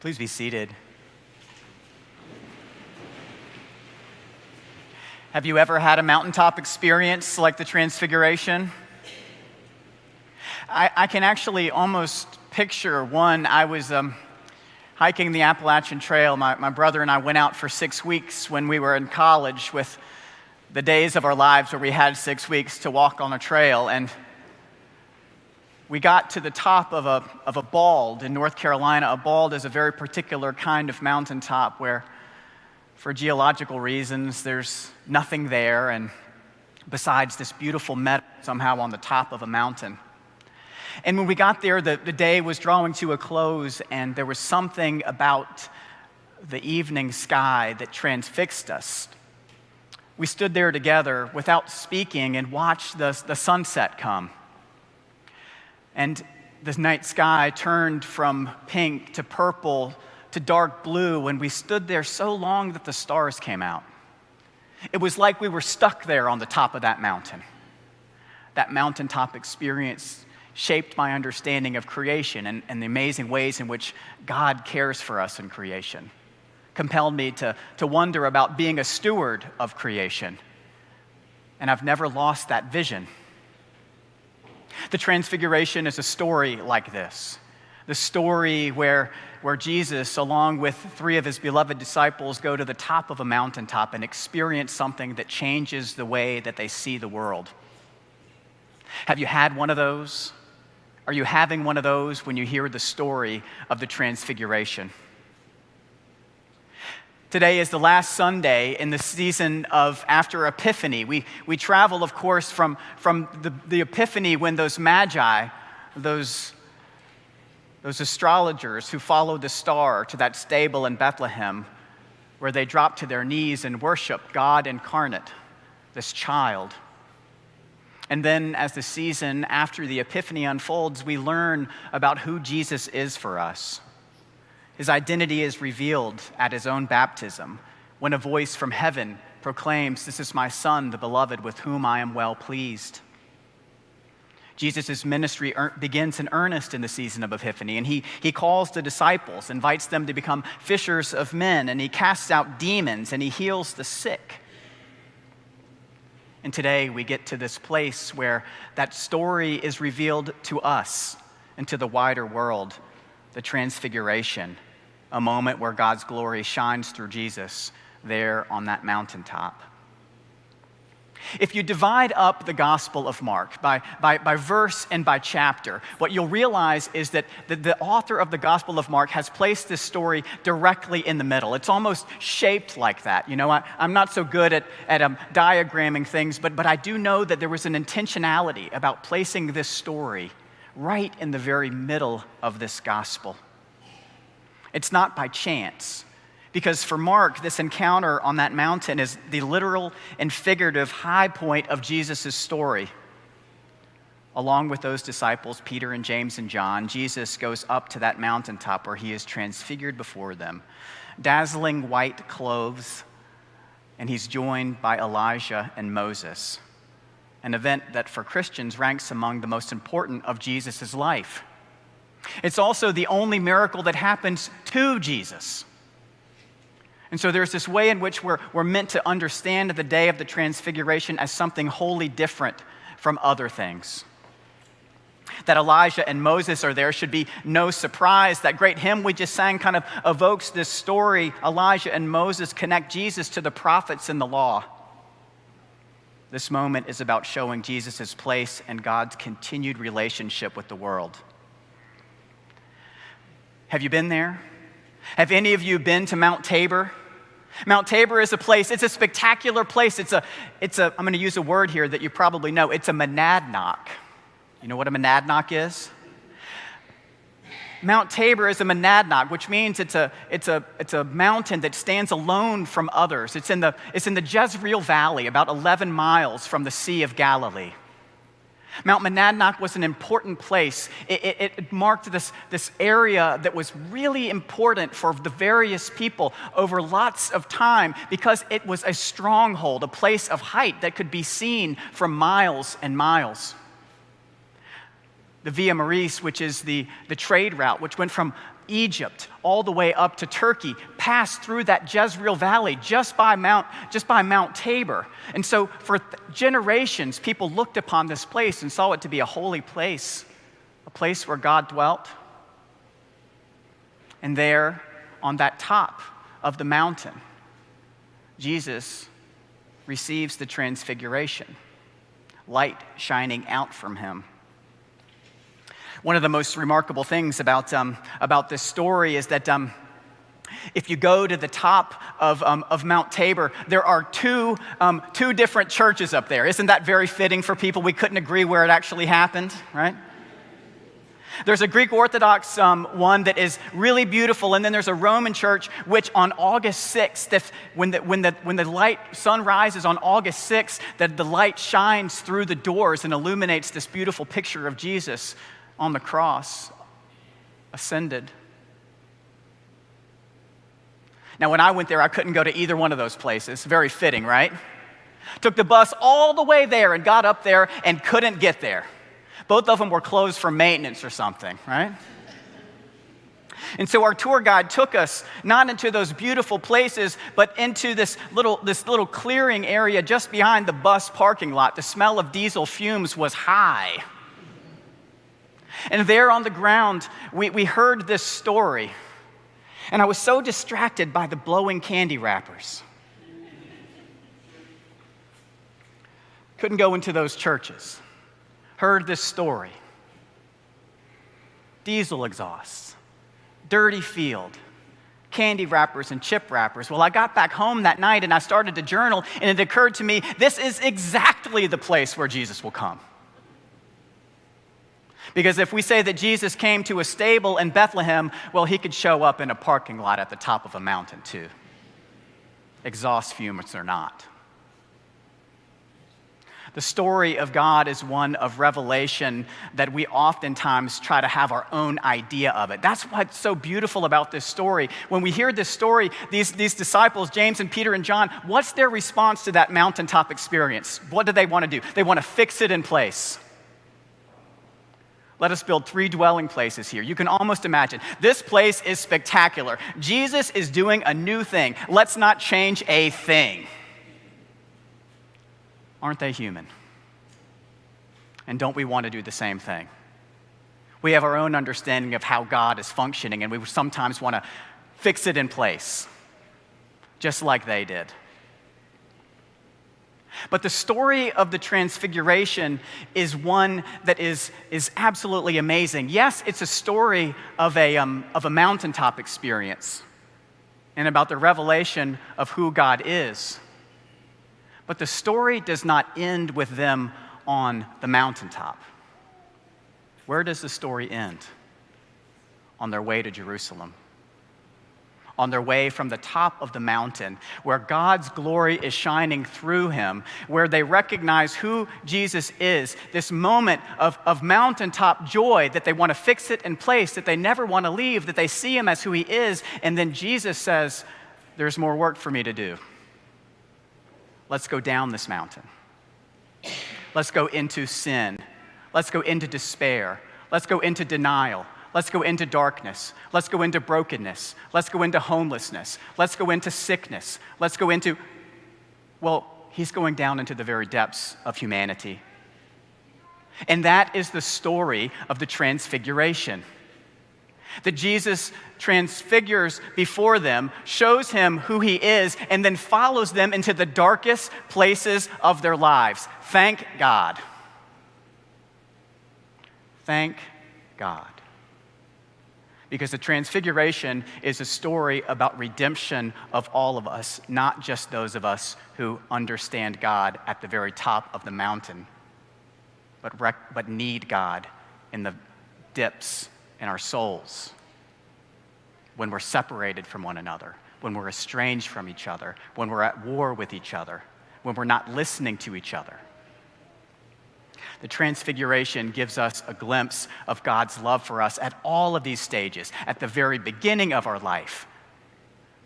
Please be seated. Have you ever had a mountaintop experience like the Transfiguration? I can actually almost picture one. I was hiking the Appalachian Trail. My brother and I went out for 6 weeks when we were in college, with the days of our lives where we had 6 weeks to walk on a trail. And we got to the top of a bald in North Carolina. A bald is a very particular kind of mountaintop where, for geological reasons, there's nothing there, and besides this beautiful meadow somehow on the top of a mountain. And when we got there, the day was drawing to a close, and there was something about the evening sky that transfixed us. We stood there together without speaking and watched the sunset come. And the night sky turned from pink to purple to dark blue, and we stood there so long that the stars came out. It was like we were stuck there on the top of that mountain. That mountaintop experience shaped my understanding of creation and the amazing ways in which God cares for us in creation. Compelled me to wonder about being a steward of creation. And I've never lost that vision. The Transfiguration is a story like this. The story where Jesus, along with 3 of his beloved disciples, go to the top of a mountaintop and experience something that changes the way that they see the world. Have you had one of those? Are you having one of those when you hear the story of the Transfiguration? Today is the last Sunday in the season of after Epiphany. We travel, of course, from the Epiphany when those magi, those astrologers who followed the star to that stable in Bethlehem, where they drop to their knees and worship God incarnate, this child. And then as the season after the Epiphany unfolds, we learn about who Jesus is for us. His identity is revealed at his own baptism, when a voice from heaven proclaims, "This is my Son, the beloved, with whom I am well pleased." Jesus' ministry begins in earnest in the season of Epiphany, and he calls the disciples, invites them to become fishers of men, and he casts out demons, and he heals the sick. And today we get to this place where that story is revealed to us and to the wider world, the Transfiguration, a moment where God's glory shines through Jesus there on that mountaintop. If you divide up the Gospel of Mark by verse and by chapter, what you'll realize is that the author of the Gospel of Mark has placed this story directly in the middle. It's almost shaped like that. You know, I'm not so good at diagramming things, but I do know that there was an intentionality about placing this story right in the very middle of this gospel. It's not by chance, because for Mark, this encounter on that mountain is the literal and figurative high point of Jesus' story. Along with those disciples, Peter and James and John, Jesus goes up to that mountaintop where he is transfigured before them, dazzling white clothes, and he's joined by Elijah and Moses, an event that for Christians ranks among the most important of Jesus' life. It's also the only miracle that happens to Jesus. And so there's this way in which we're meant to understand the day of the Transfiguration as something wholly different from other things. That Elijah and Moses are there should be no surprise. That great hymn we just sang kind of evokes this story. Elijah and Moses connect Jesus to the prophets and the law. This moment is about showing Jesus' place and God's continued relationship with the world. Have you been there? Have any of you been to Mount Tabor? Mount Tabor is a place, it's a spectacular place. It's a I'm going to use a word here that you probably know. It's a monadnock. You know what a monadnock is? Mount Tabor is a monadnock, which means it's a mountain that stands alone from others. It's in the Jezreel Valley, about 11 miles from the Sea of Galilee. Mount Monadnock was an important place. It marked this area that was really important for the various people over lots of time because it was a stronghold, a place of height that could be seen from miles and miles. The Via Maris, which is the trade route, which went from Egypt all the way up to Turkey, passed through that Jezreel Valley just by Mount Tabor. And so for generations, people looked upon this place and saw it to be a holy place, a place where God dwelt. And there, on that top of the mountain, Jesus receives the transfiguration, light shining out from him. One of the most remarkable things about this story is that if you go to the top of Mount Tabor, there are two different churches up there. Isn't that very fitting for people? We couldn't agree where it actually happened, right? There's a Greek Orthodox one that is really beautiful, and then there's a Roman church which on August 6th, when the sun rises on August 6th, that the light shines through the doors and illuminates this beautiful picture of Jesus on the cross, ascended. Now, when I went there, I couldn't go to either one of those places. Very fitting, right? Took the bus all the way there and got up there and couldn't get there. Both of them were closed for maintenance or something, right? And so our tour guide took us not into those beautiful places, but into this little clearing area just behind the bus parking lot. The smell of diesel fumes was high. And there on the ground, we heard this story. And I was so distracted by the blowing candy wrappers. Couldn't go into those churches. Heard this story. Diesel exhausts, dirty field, candy wrappers and chip wrappers. Well, I got back home that night and I started to journal, and it occurred to me, this is exactly the place where Jesus will come. Because if we say that Jesus came to a stable in Bethlehem, well, he could show up in a parking lot at the top of a mountain too. Exhaust fumes or not. The story of God is one of revelation that we oftentimes try to have our own idea of it. That's what's so beautiful about this story. When we hear this story, these disciples, James and Peter and John, what's their response to that mountaintop experience? What do they want to do? They want to fix it in place. Let us build 3 dwelling places here. You can almost imagine. This place is spectacular. Jesus is doing a new thing. Let's not change a thing. Aren't they human? And don't we want to do the same thing? We have our own understanding of how God is functioning, and we sometimes want to fix it in place, just like they did. But the story of the Transfiguration is one that is absolutely amazing. Yes, it's a story of a mountaintop experience and about the revelation of who God is. But the story does not end with them on the mountaintop. Where does the story end? On their way to Jerusalem. On their way from the top of the mountain, where God's glory is shining through him, where they recognize who Jesus is, this moment of mountaintop joy, that they want to fix it in place, that they never want to leave, that they see him as who he is, and then Jesus says, there's more work for me to do. Let's go down this mountain. Let's go into sin. Let's go into despair. Let's go into denial. Let's go into darkness. Let's go into brokenness. Let's go into homelessness. Let's go into sickness. Let's go into, well, he's going down into the very depths of humanity. And that is the story of the Transfiguration. That Jesus transfigures before them, shows him who he is, and then follows them into the darkest places of their lives. Thank God. Thank God. Because the Transfiguration is a story about redemption of all of us, not just those of us who understand God at the very top of the mountain, but need God in the dips in our souls, when we're separated from one another, when we're estranged from each other, when we're at war with each other, when we're not listening to each other. The Transfiguration gives us a glimpse of God's love for us at all of these stages, at the very beginning of our life,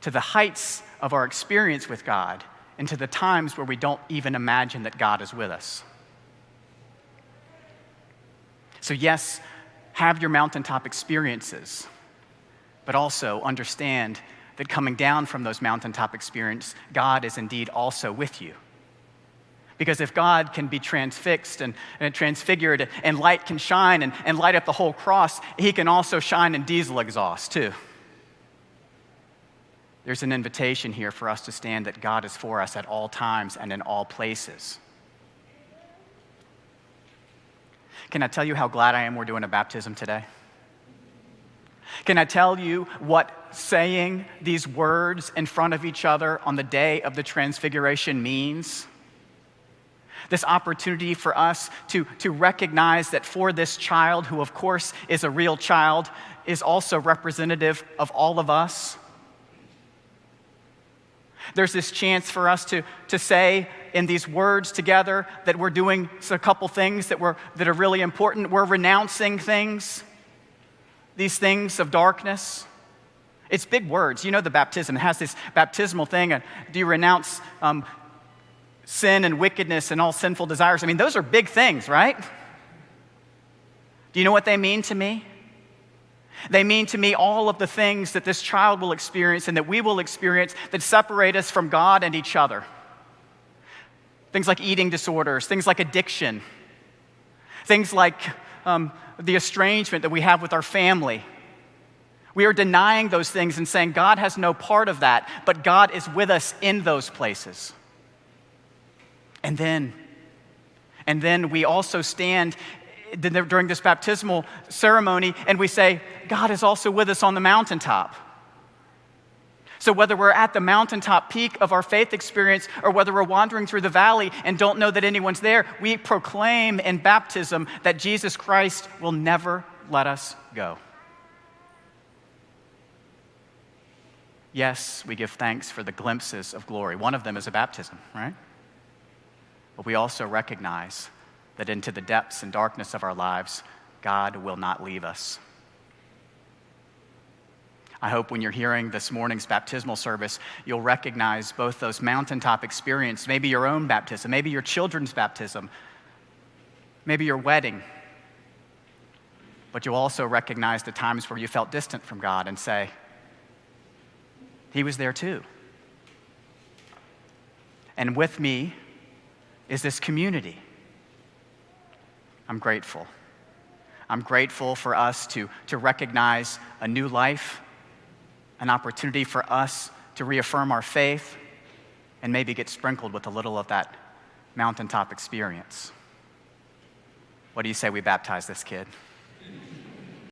to the heights of our experience with God, and to the times where we don't even imagine that God is with us. So yes, have your mountaintop experiences, but also understand that coming down from those mountaintop experiences, God is indeed also with you. Because if God can be transfixed and transfigured and light can shine and light up the whole cross, he can also shine in diesel exhaust too. There's an invitation here for us to stand that God is for us at all times and in all places. Can I tell you how glad I am we're doing a baptism today? Can I tell you what saying these words in front of each other on the day of the transfiguration means? This opportunity for us to recognize that for this child, who of course is a real child, is also representative of all of us. There's this chance for us to say in these words together that we're doing a couple things that are really important. We're renouncing things, these things of darkness. It's big words. You know the baptism. It has this baptismal thing. Do you renounce sin and wickedness and all sinful desires? I mean, those are big things, right? Do you know what they mean to me? They mean to me all of the things that this child will experience and that we will experience that separate us from God and each other. Things like eating disorders, things like addiction, things like the estrangement that we have with our family. We are denying those things and saying God has no part of that, but God is with us in those places. And then we also stand during this baptismal ceremony and we say, God is also with us on the mountaintop. So whether we're at the mountaintop peak of our faith experience or whether we're wandering through the valley and don't know that anyone's there, we proclaim in baptism that Jesus Christ will never let us go. Yes, we give thanks for the glimpses of glory. One of them is a baptism, right? But we also recognize that into the depths and darkness of our lives, God will not leave us. I hope when you're hearing this morning's baptismal service, you'll recognize both those mountaintop experiences, maybe your own baptism, maybe your children's baptism, maybe your wedding. But you'll also recognize the times where you felt distant from God and say, He was there too. And with me is this community. I'm grateful. I'm grateful for us to recognize a new life, an opportunity for us to reaffirm our faith, and maybe get sprinkled with a little of that mountaintop experience. What do you say we baptize this kid?